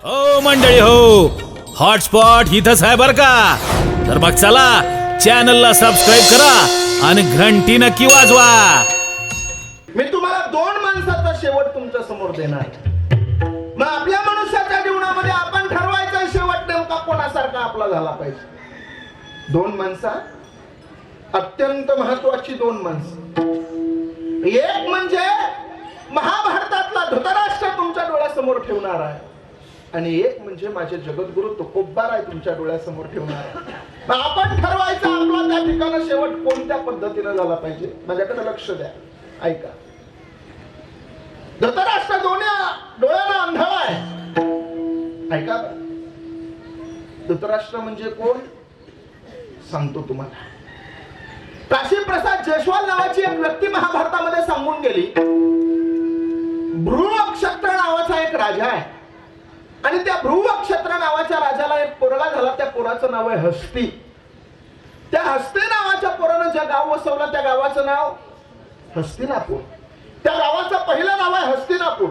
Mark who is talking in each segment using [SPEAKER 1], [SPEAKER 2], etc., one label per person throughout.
[SPEAKER 1] हो मंडळी हो, हॉटस्पॉट इथंच आहे बर का. तर मग चला चॅनलला सबस्क्राईब करा आणि घंटी नक्की वाजवा.
[SPEAKER 2] मी तुम्हाला दोन माणसाचा शेवट तुमच्या समोर देणार. मग आपल्या मनुष्याच्या जीवनामध्ये आपण ठरवायचा शेवट नेमका कोणासारखा आपला झाला पाहिजे. दोन माणसं, अत्यंत महत्वाची दोन माणसं. एक म्हणजे महाभारतातला धृतराष्ट्र तुमच्या डोळ्यासमोर ठेवणार आहे, आणि एक म्हणजे माझे जगद्गुरु तुकोबा आहे तुमच्या डोळ्यासमोर ठेवणार आहे. मग आपण ठरवायचा आपला त्या ठिकाणी शेवट कोणत्या पद्धतीने झाला पाहिजे. माझ्याकडे लक्ष द्या, ऐका. धृतराष्ट्र दोन्ही डोळ्याला आंधळा आहे. ऐका, धृतराष्ट्र म्हणजे कोण सांगतो तुम्हाला. काशी प्रसाद जयस्वाल नावाची एक व्यक्ती महाभारतामध्ये सांगून गेली. भ्रुवक्षत्र नावाचा एक राजा आहे, आणि त्या भ्रुवक्षत्र नावाच्या राजाला एक पोरगा झाला. त्या पोराचं नाव आहे हस्ती. त्या हस्ती नावाच्या पोरानं ज्या गाव वसवलं त्या गावाचं नाव हस्तिनापूर. त्या गावाचं पहिलं नाव आहे हस्तिनापूर,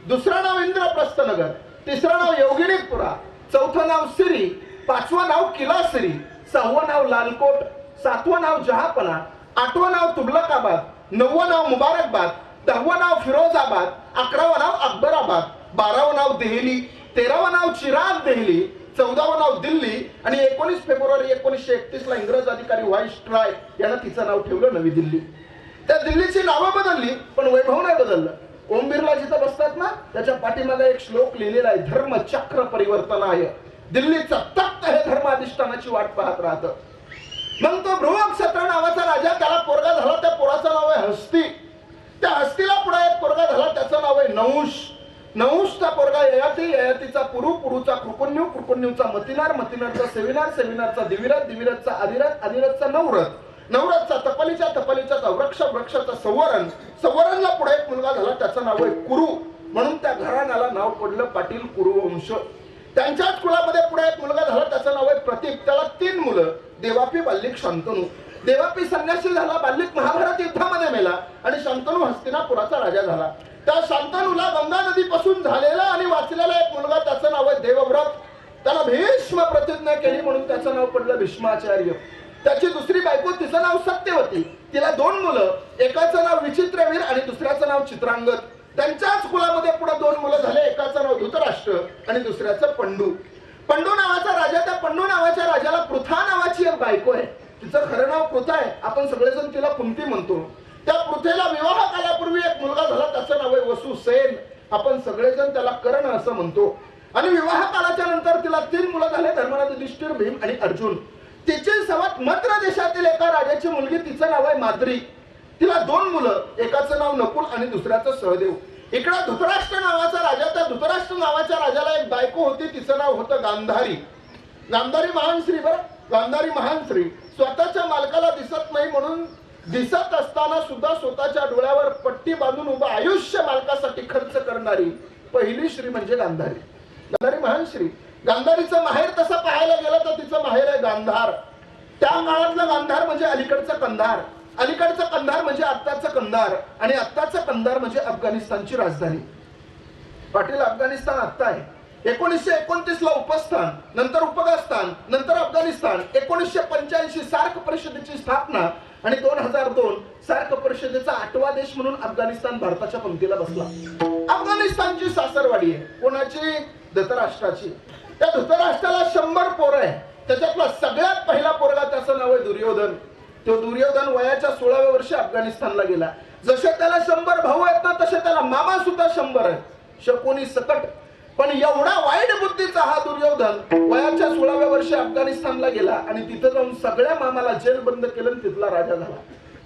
[SPEAKER 2] दुसरं नाव इंद्रप्रस्थनगर, तिसरं नाव योगिनीपुरा, चौथं नाव सिरी, पाचवं नाव किलासिरी, सहावं नाव लालकोट, सातवं नाव जहापना, आठवं नाव तुगलकाबाद, नववं नाव मुबारकबाद, दहावं नाव फिरोजाबाद, अकरावं नाव अकबराबाद, बारावं नाव देहली, तेरावं नाव चिराग देहली, 14वं नाव दिल्ली, आणि 19 फेब्रुवारी 1931 ला इंग्रज अधिकारी व्हाईसरॉय यानं तिचं नाव ठेवलं नवी दिल्ली. त्या दिल्लीची नावं बदलली पण वैभव नाही बदललं. ओम बिर्ला जिथं बसतात ना, त्याच्या पाठीमागे एक श्लोक लिहिलेला आहे, धर्मचक्र परिवर्तनाय. दिल्लीचा तख्त हे धर्माधिष्ठानाची वाट पाहत राहतं. मग तो भ्रुवक्षत्र नावाचा राजा, त्याला पोरगा झाला. त्या पोराचं नाव आहे हस्ती. त्या हस्तीला पुढे एक पोरगा झाला, त्याचं नाव आहे नहुष. नहुषचा पोरगा ययाती, ययातीचा पुरु, पुरुचा कृकुन्यू, कृकुन्यूचा मतिनार, मतिनारचा सेविनार, सेविनारचा दिविरथ, दिविरथचा अधिरथ, अधिरथचा नवरथ, नवरथचा तपलीचा, तपलीचा वृक्ष, वृक्षाचा संवरण, संवरणला पुढे एक मुलगा झाला, त्याचं नाव आहे कुरु. म्हणून त्या घराण्याला नाव पडलं पाटील कुरुवंश. त्यांच्याच कुलामध्ये पुढे एक मुलगा झाला, त्याचं नाव आहे प्रतीक. त्याला 3 मुलं, देवापी, बाल्लिक, शांतनू. देवापी संन्यासी झाला, बाल्लिक महाभारत युद्धामध्ये मेला, आणि शांतनू हस्तिनापुराचा राजा झाला. त्या शांतनूला गंगा नदीपासून झालेला आणि वाचलेला एक मुलगा, त्याचं नाव आहे देवव्रत. त्याला भीष्म प्रतिज्ञा केली म्हणून त्याचं नाव पडलं भीष्माचार्य. त्याची दुसरी बायको, तिचं नाव सत्यवती. तिला 2 मुलं, एकाचं नाव विचित्रवीर आणि दुसऱ्याचं नाव चित्रांगद. त्यांच्याच कुलामध्ये पुढे 2 मुलं झाले, एकाचं नाव धृतराष्ट्र आणि दुसऱ्याचं पंडू. पंडू नावाचा राजा, त्या पंडू नावाच्या राजाला पृथा नावाची एक बायको आहे. तिचं खरं नाव पृथा आहे, आपण सगळेजण तिला कुंती म्हणतो. त्या पृथेला विवाह कालापूर्वी एक मुलगा झाला, त्याचं नाव आहे वसुसेन. आपण सगळेजण त्याला कर्ण असं म्हणतो. आणि विवाह कालाच्या नंतर तिला 3 मुलं झाले, धर्मराज युधिष्ठिर, भीम आणि अर्जुन. तिची सवत मद्र देशातील एका राजाची मुलगी, तिचं नाव आहे माद्री. तिला 2 मुलं, एकाचं नाव नकुल आणि दुसऱ्याचं सहदेव. इकडे धृतराष्ट्र नावाचा राजा, त्या धृतराष्ट्र नावाच्या राजाला एक बायको होती, तिचं नाव होतं गांधारी. गांधारी महान स्त्री. बरं, गांधारी महान स्त्री. स्वतःच्या मालकाला दिसत नाही म्हणून दिसत असताना सुद्धा स्वतःच्या डोळ्यावर पट्टी बांधून उभं आयुष्य मालकासाठी खर्च करणारी पहिली स्त्री म्हणजे गांधारी. गांधारी महान स्त्री. गांधारीचं माहेर तसं पाहायला गेलं तर तिचं माहेर आहे गांधार. त्या काळातलं गांधार म्हणजे अलीकडचं कंधार, अलीकडचं कंधार म्हणजे आत्ताचं कंधार, आणि आत्ताचं कंधार म्हणजे अफगाणिस्तानची राजधानी. पाटील, अफगाणिस्तान आत्ता आहे. 1929 ला उपस्थान, नंतर उपगास्थान, नंतर अफगाणिस्तान. 1985 सार्क परिषदेची स्थापना, आणि 2002 सार्क परिषदेचा 8वा देश म्हणून अफगाणिस्तान भारताच्या पंक्तीला बसला. अफगाणिस्तानची सासरवाडी आहे कोणाची? धृतराष्ट्राची. त्या धृतराष्ट्राला 100 पोरं आहे. त्याच्यातला सगळ्यात पहिला पोरगा, त्याचं नाव आहे दुर्योधन. तो दुर्योधन वयाच्या 16व्या वर्षी अफगाणिस्तानला गेला. जसे त्याला 100 भाऊ आहेत ना, तसे त्याला मामा सुद्धा 100 आहेत, शकुनी सकट. पण एवढा वाईट बुद्धीचा हा दुर्योधन वयाच्या 16व्या वर्षी अफगाणिस्तानला गेला, आणि तिथं जाऊन सगळ्या मामाला जेल बंद केलं, आणि तिथला राजा झाला.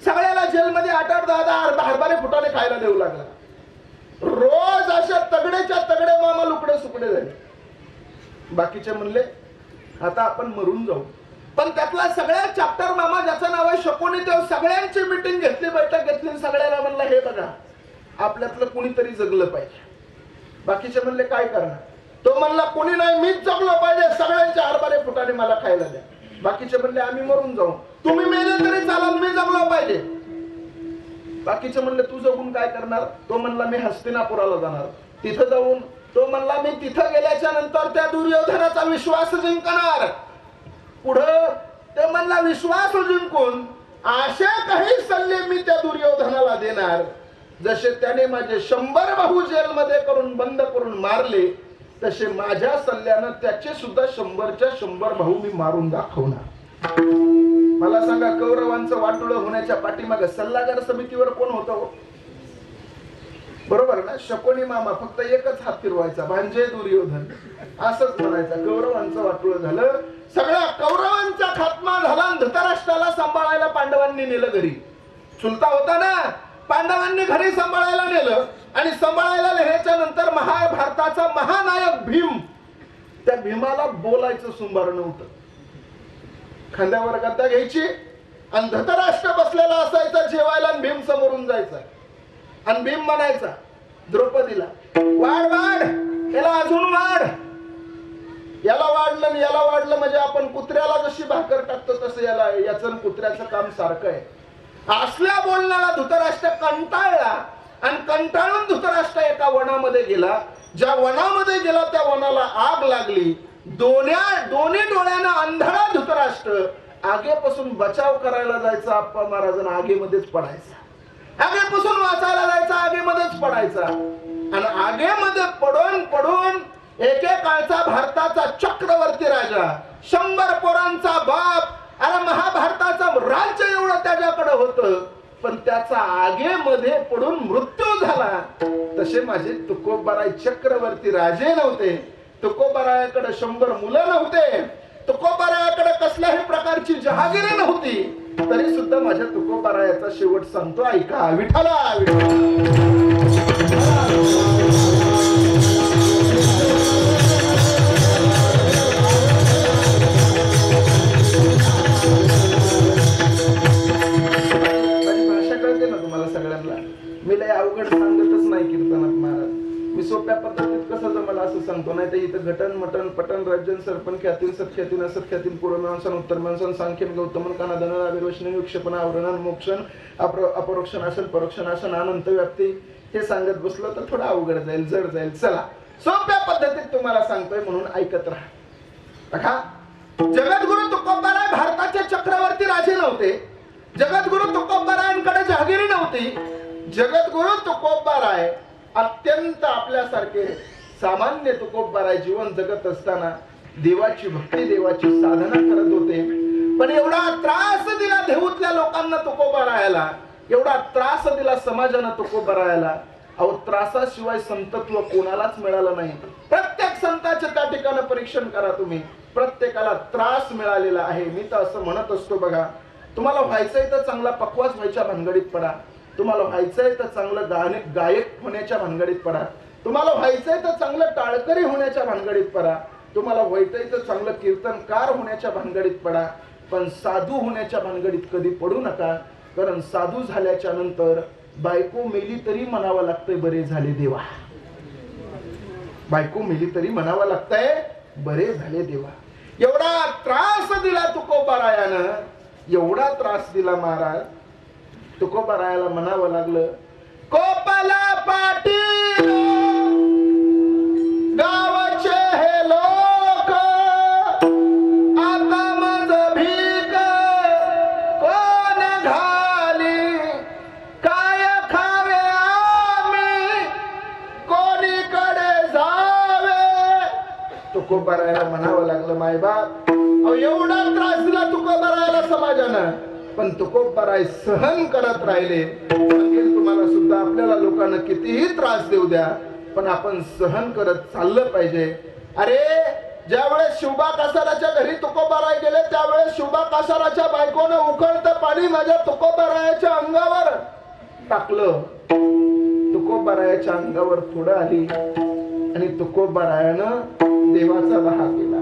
[SPEAKER 2] सगळ्याला जेलमध्ये 8-8, 10-10 हरभरे फुटाने खायला देऊ लागला. रोज अशा तगडेच्या तगडे मामा लुकडे सुकडे झाले. बाकीचे म्हणले आता आपण मरून जाऊ. पण त्यातला सगळ्यात चॅप्टर मामा, ज्याचं नाव आहे शकुनी, ते सगळ्यांची मीटिंग घेतली, बैठक घेतली, सगळ्याला म्हणलं हे बघा, आपल्यातलं कुणीतरी जगलं पाहिजे. बाकीचे म्हणले काय करणार? तो म्हणला कोणी नाही, मीच जगलो पाहिजे, सगळ्यांचे हरभरे फुटाने मला खायला द्या. बाकीचे म्हणले आम्ही मरून जाऊ. तुम्ही मेले तरी चालत, मी जगलो पाहिजे. बाकीचे म्हणले तू जगून काय करणार? तो म्हणला मी हस्तिनापुराला जाणार, तिथं जाऊन तो म्हणला मी तिथं गेल्याच्या नंतर त्या दुर्योधनाचा विश्वास जिंकणार. पुढं ते म्हणला विश्वास जिंकून अशा काही सल्ले मी त्या दुर्योधनाला देणार जसे त्याने माझे 100 भाऊ जेलमध्ये करून बंद करून मारले, तसे माझ्या सल्ल्यानं त्याचे सुद्धा 100च्या 100 भाऊ मी मारून दाखवणार. मला सांगा, कौरवांचं वाटोळं होण्याच्या पाठीमागे सल्लागार समितीवर कोण होतं? बरोबर ना? शकुनी मामा फक्त एकच हात फिरवायचा, भांजे दुर्योधन, असंच म्हणायचा. कौरवांचं वाटोळं झालं, सगळ्या कौरवांचा खात्मा झाला आणि धृतराष्ट्राला सांभाळायला पांडवांनी नेलं घरी. चुलता होता ना, पांडवांनी घरी सांभाळायला नेलं आणि सांभाळायला नेल्याच्या नंतर महाभारताचा महानायक भीम, त्या भीमाला बोलायचं सुंभार नव्हतं. खांद्यावर गद्दा घ्यायची आणि धृतराष्ट्र बसलेला असायचा जेवायला आणि भीम समोरून जायचा आणि भीम म्हणायचा द्रौपदीला, वाढ वाढ, याला अजून वाढ. याला वाढलं याला वाढलं म्हणजे आपण कुत्र्याला जशी भाकर टाकतो तसं याला, याचं कुत्र्याचं काम सारखं आहे. असल्या बोलण्याला धृतराष्ट्र कंटाळला आणि कंटाळून धृतराष्ट्र एका वनामध्ये गेला. ज्या वनामध्ये गेला त्या वनाला आग लागली. दोन्ही डोळ्यानं अंधळा धृतराष्ट्र आगेपासून बचाव करायला जायचा, आप्पा महाराजांना आगेमध्येच पडायचा. आगेपासून वाचायला जायचा, आगेमध्येच पडायचा आणि आगेमध्ये पडून पडून एकेकाळचा भारताचा चक्रवर्ती राजा, 100 पोरांचा बाप, अरे महाभारताचं राज्य एवढं त्याच्याकडे होतं, पण त्याचा आगेमध्ये पडून मृत्यू झाला. तसे माझे तुकोबाराय चक्रवर्ती राजे नव्हते. तुकोबारायाकडे 100 मुलं नव्हते. तुकोबारायाकडे कसल्याही प्रकारची जहागिरी नव्हती. तरी सुद्धा माझ्या तुकोबारायाचा शेवट सांगतो, ऐका. विठ्ठला मी लय अवघड सांगतच नाही कीर्तनात महाराज. मी सोप्या पद्धतीत कसं जमलं असं सांगतो. नाही तर इथं घटन मटन पटन रजन सरपण ख्यातीन सत्ख्यातीन असत्ख्यातीन पूर्वमीमांसन उत्तरमीमांसन सांख्यन गौतमन कानादन आविर्वचन विक्षेपण आवरणन मोक्षण अपरोक्षण असेल परोक्षण असेल अनंत व्याप्ती, हे सांगत बसलो तर थोडं अवघड जाईल, जड जाईल. चला सोप्या पद्धतीत तुम्हाला सांगतोय म्हणून ऐकत राहा. जगद्गुरु तुकोबाराय भारताचे चक्रवर्ती राजे नव्हते. जगद्गुरु तुकोबारायांकडे जहागिरी नव्हती. जगद्गुरु तुकोबाराय अत्यंत आपल्यासारखे सामान्य तुकोबाराय जीवन जगत असताना देवाची भक्ती, देवाची साधना करत होते. पण एवढा त्रास दिला देऊतल्या लोकांना तुकोबारायाला, एवढा त्रास दिला समाजानं तुकोबारायाला. अहो, त्रासाशिवाय संतत्व कोणालाच मिळालं नाही. प्रत्येक संताचे त्या ठिकाणी परीक्षण करा तुम्ही, प्रत्येकाला त्रास मिळालेला आहे. मी तर असं म्हणत असतो बघा, तुम्हाला व्हायचंय तर चांगला पक्वास व्हायच्या भानगडीत पडा. तुम्हाला व्हायचंय तर चांगलं गायक होण्याच्या भानगडीत पडा. तुम्हाला व्हायचंय तर चांगलं टाळकरी होण्याच्या भानगडीत पडा. तुम्हाला व्हायचंय तर चांगलं कीर्तनकार होण्याच्या भानगडीत पडा. पण साधू होण्याच्या भानगडीत कधी पडू नका. कारण साधू झाल्याच्या नंतर बायको मेली तरी म्हणावं लागतंय बरे झाले देवा. बायको मेली तरी म्हणावं लागतंय बरे झाले देवा. एवढा त्रास दिला तुकोबारायानं, एवढा त्रास दिला महाराज. तुकोबारायाला म्हणावं लागलं, कोपाला पाटील गावाचे हे लोक, आता मज भीक कोण घाली, काय खावे आम्ही, कोणीकडे जावे. तुकोबारायाला म्हणावं लागलं, मायबाप एवढा त्रास दिला तुकोबारायाला समाजानं, पण तुकोबाराय सहन करत राहिले. तुम्हाला सुद्धा आपल्याला लोकांना कितीही त्रास देऊ द्या, पण आपण सहन करत चाललं पाहिजे. अरे, ज्यावेळेस शिवबा कासाराच्या घरी तुकोबाराय गेले त्यावेळेस शिवबा कासाराच्या बायकोनं उकळतं पाणी माझ्या तुकोबारायाच्या अंगावर टाकलं. तुकोबारायाच्या अंगावर थोडं आली आणि तुकोबारायानं देवाचा दहा केला.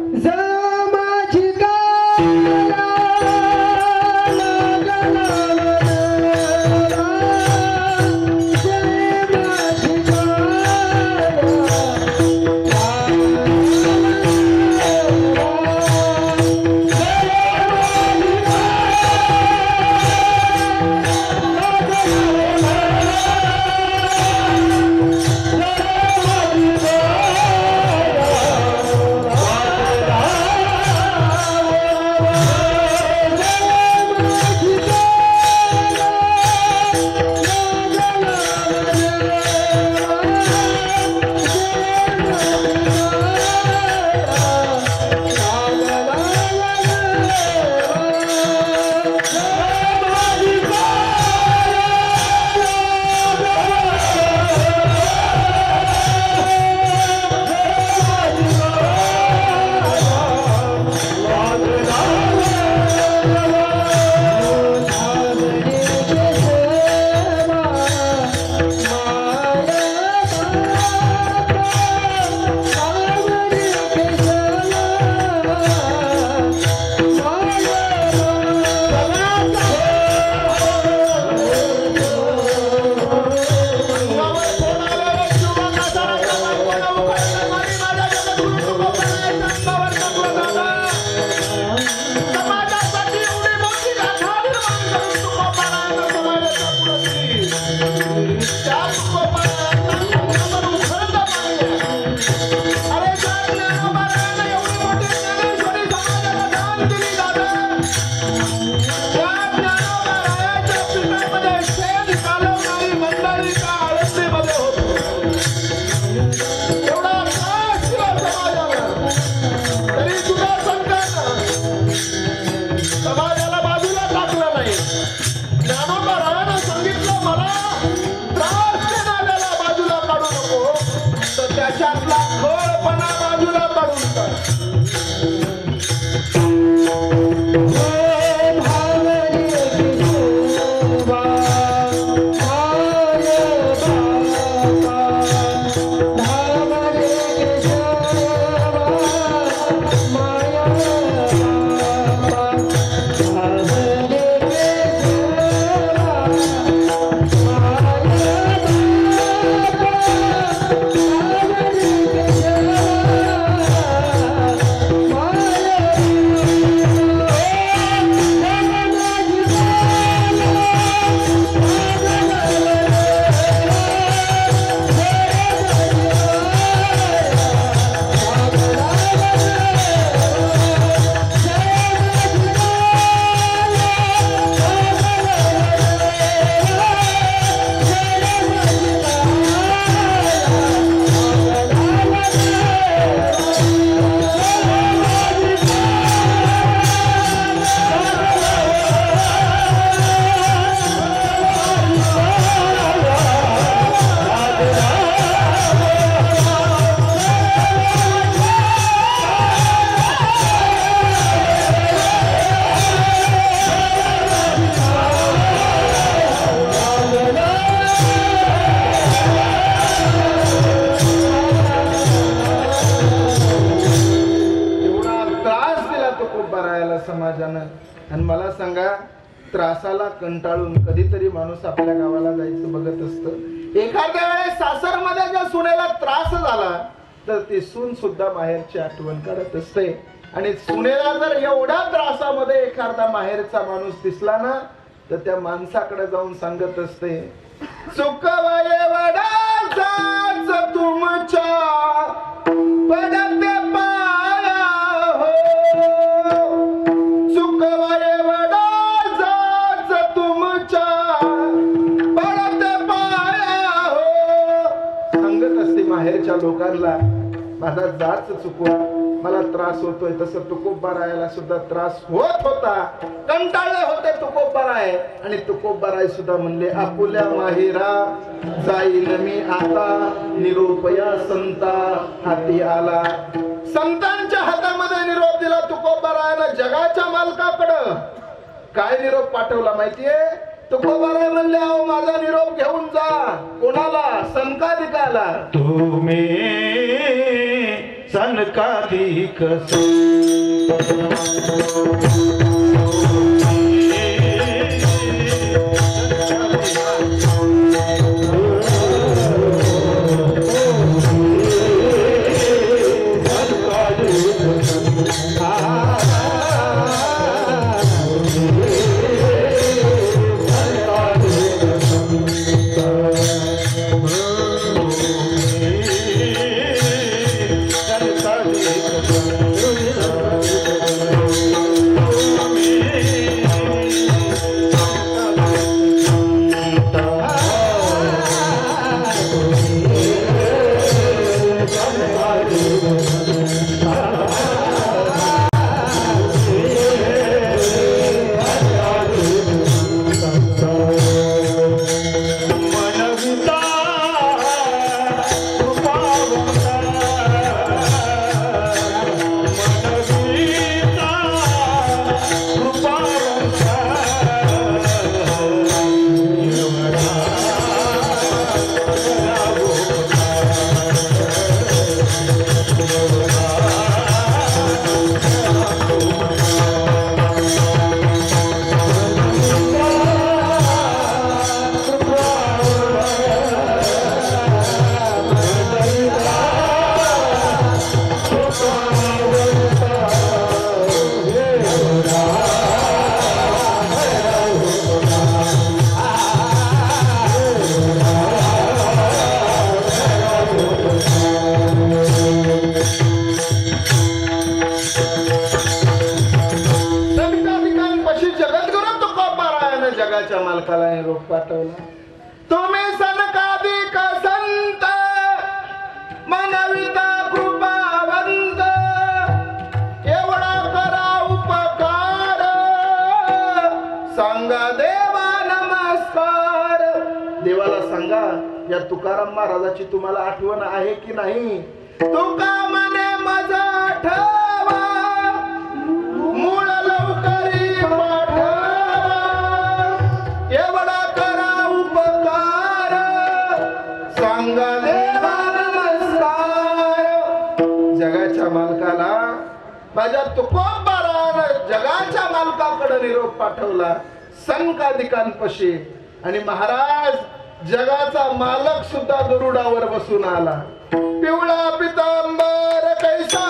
[SPEAKER 2] समाजानं. आणि मला सांगा, त्रासाला कंटाळून कधीतरी माणूस आपल्या गावाला जायचं बघत असतं. एखाद्या वेळेस सासरमध्ये जर सुनेला त्रास झाला तर ती सून सुद्धा माहेरची आठवण करत असते. आणि सुनेला जर एवढ्या त्रासामध्ये एखादा माहेरचा माणूस दिसला ना तर त्या माणसाकडे जाऊन सांगत असते, चुकवाये वडाचाच तुमच्या पडते पाया हो, चुकवाये वडाचाच तुमच्या पडते पाया हो. सांगत असते माहेरच्या लोकांना, माझा जाच चुकवा, मला त्रास होतोय. तसं तुकोबारायाला सुद्धा त्रास होत होता, कंटाळले होते तुकोबाराय. आणि तुकोबाराय सुद्धा म्हणले, आपुल्या माहेरा जाईल मी आता, निरोपया संता हाती आला. संतांच्या हातामध्ये निरोप दिला तुकोबारायानं जगाच्या मालकाकडं. काय निरोप पाठवला माहितीये? तुकोबाराय म्हणले, अहो माझा निरोप घेऊन जा. कोणाला? सनकादिकाला.
[SPEAKER 3] तुम्ही सनकादिक
[SPEAKER 2] जगाच्या मालकाला निरोप पाठवला. तुम्ही सनकादिक संत मनविता कृपावंत, एवढा करा उपकार, सांगा देवा नमस्कार. देवाला सांगा, या तुकाराम महाराजाची तुम्हाला आठवण आहे की नाही? तुका मने मजा आठवा, मूळ लवकरी पाठवा, एवढा करा उपकार, सांगा देवा नमस्कार. जगाच्या मालकाला माझ्या तुकोबारानं जगाच्या मालकाकडे निरोप पाठवला सनकादिकांपाशी. आणि महाराज जगाचा मालक सुद्धा गरुडावर बसून आला. पिवळा पितांबर कैसा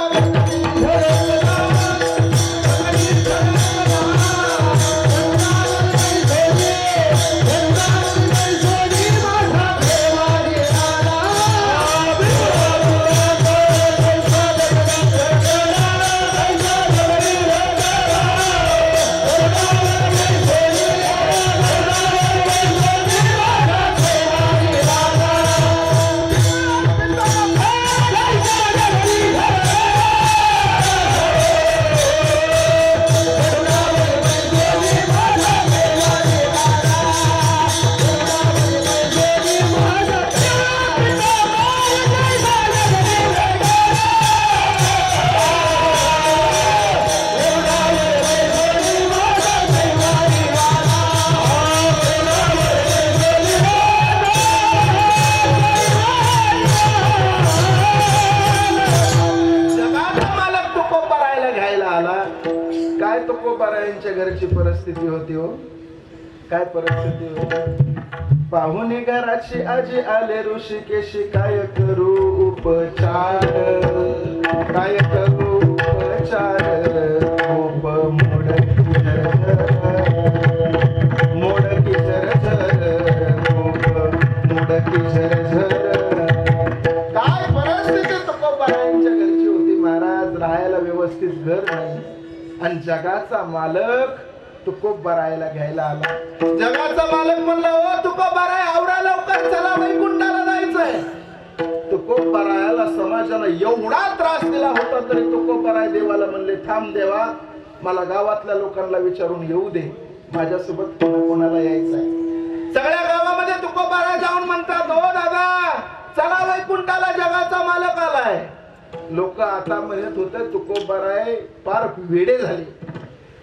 [SPEAKER 2] काय तुकोबारायांच्या घरची परिस्थिती होती हो, काय परिस्थिती होती. पाहुणे घराची आजी आले ऋषिकेशी, काय करू उपचार, काय करू उपचार. खूप मोडकी झरझर, खूप मोडकी झरझर. काय परिस्थिती तुकोबारायांच्या घरची होती महाराज. राहायला व्यवस्थित घर नाही आणि जगाचा मालक तुकोबारायला घ्यायला आला. जगाचा मालक म्हणलं, ओ तुकोबाराय आवरा लवकर, चला वैकुंठाला जायचंय. तुकोबारायाला समाजाला एवढा त्रास दिला होता तरी तुकोबाराय देवाला म्हणले, थांब देवा, मला गावातल्या लोकांना विचारून येऊ दे, माझ्यासोबत कोणाला यायचंय. सगळ्या गावामध्ये तुकोबाराय जाऊन म्हणतात, ओ दादा चला वैकुंठाला, जगाचा मालक आलाय. लोक आता म्हणत होते तुकोबाराय फार वेडे झाले.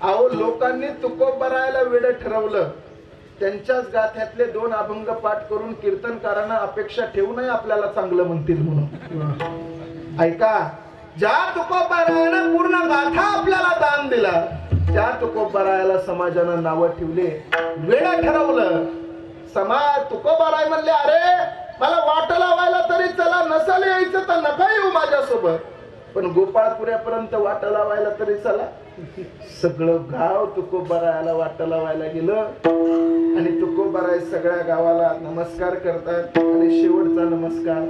[SPEAKER 2] अहो लोकांनी तुकोबारायला वेडे ठरवलं. त्यांच्याच गाथ्यातले 2 अभंग पाठ करून कीर्तनकारांना अपेक्षा ठेवू नये आपल्याला चांगलं म्हणतील म्हणून. ऐका, ज्या तुकोबारायानं पूर्ण गाथा आपल्याला दान दिला, त्या तुकोबारायाला समाजानं नावं ठेवले, वेडं ठरवलं. समाज तुकोबाराय म्हणले, अरे मला वाट लावायला तरी चला, नसाल यायचं तर नका येऊ माझ्यासोबत, पण गोपाळपुऱ्यापर्यंत वाट लावायला तरी चला. सगळं गाव तुकोबारायाला वाट लावायला गेलं आणि तुकोबाराय सगळ्या गावाला नमस्कार करतात. आणि शेवटचा नमस्कार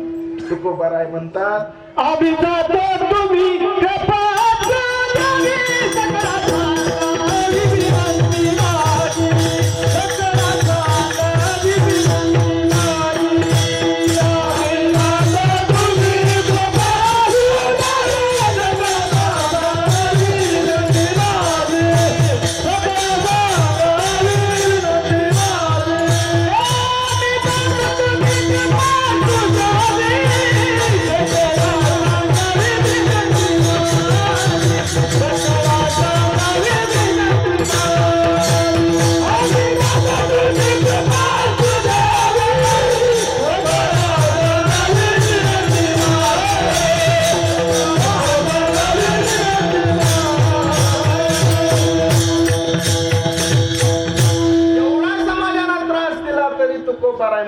[SPEAKER 2] तुकोबाराय म्हणतात,
[SPEAKER 3] आम्ही जातो तुम्ही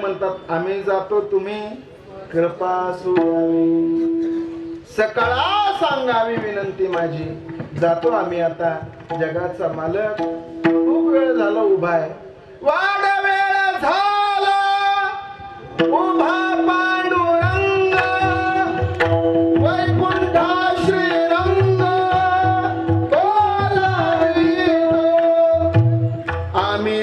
[SPEAKER 2] म्हणतात, आम्ही जातो तुम्ही कृपा सुयावी, सकाळा सांगावी विनंती माझी. जातो आम्ही आता, जगाचा मालक खूप वेळ झाला उभा आहे. वाड वेळ झाला उभा पांडुरंग, वैकुंठा श्रीरंग बोलावितो. आम्ही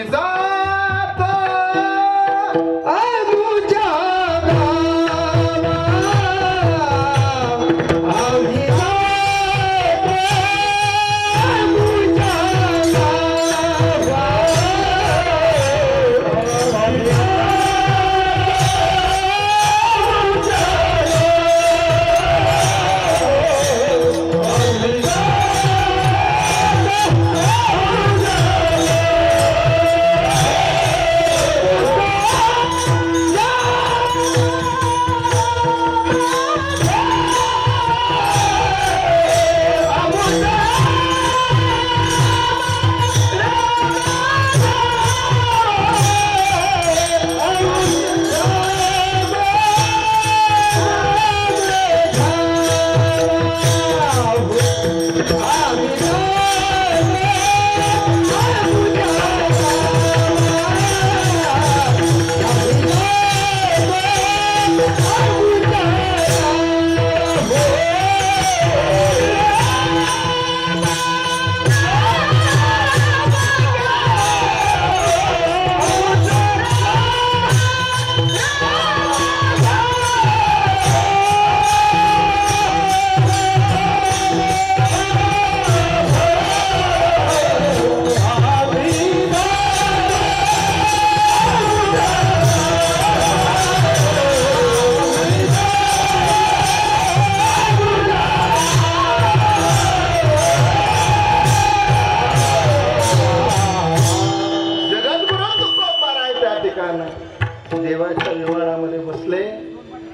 [SPEAKER 2] देवाच्या विमानामध्ये बसले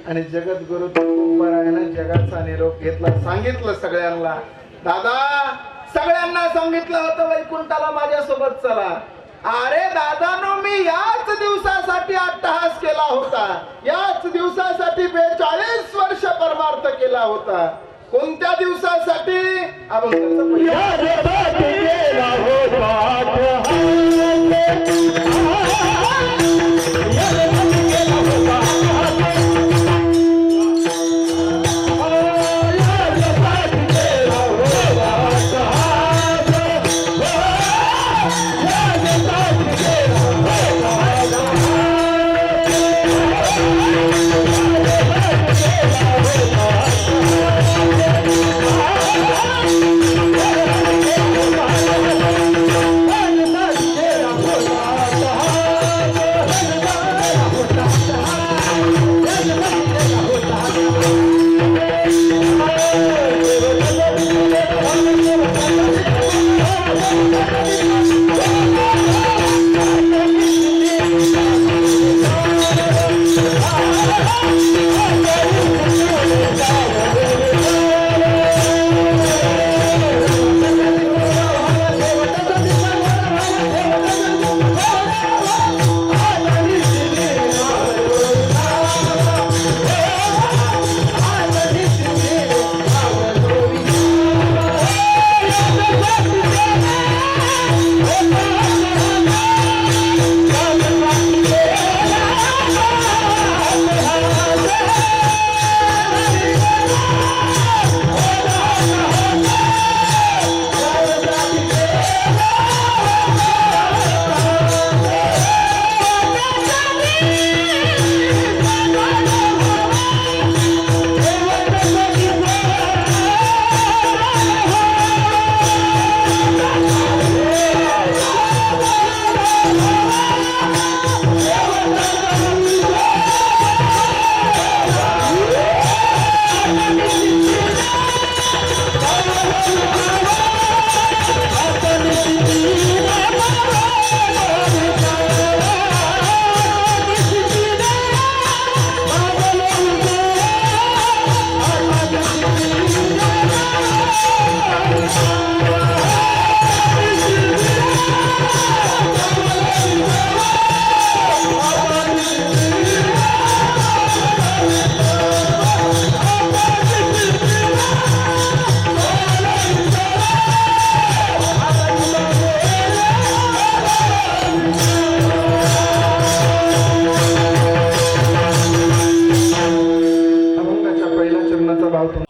[SPEAKER 2] आणि जगद्गुरु तुकोबारायानं जगाचा निरोप घेतला. सांगितलं सगळ्यांना, दादा सगळ्यांना सांगितलं होतं वैकुंठाला माझ्यासोबत चला. अरे दादानो, मी याच दिवसासाठी अट्टहास केला होता, याच दिवसासाठी 42 वर्ष परमार्थ केला होता. कोणत्या दिवसासाठी? अभंगाचं पहिलं.
[SPEAKER 3] या जगात गेला होता अट्टहास. या जगात गेला होता अट्टहास. या जगात गेला होता अट्टहास. या जगात गेला होता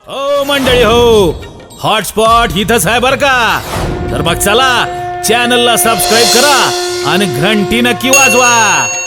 [SPEAKER 1] हो मंडळी हो, हॉटस्पॉट इथंच आहे बर का. तर मग चला, चॅनलला सबस्क्राईब करा आणि घंटी नक्की वाजवा.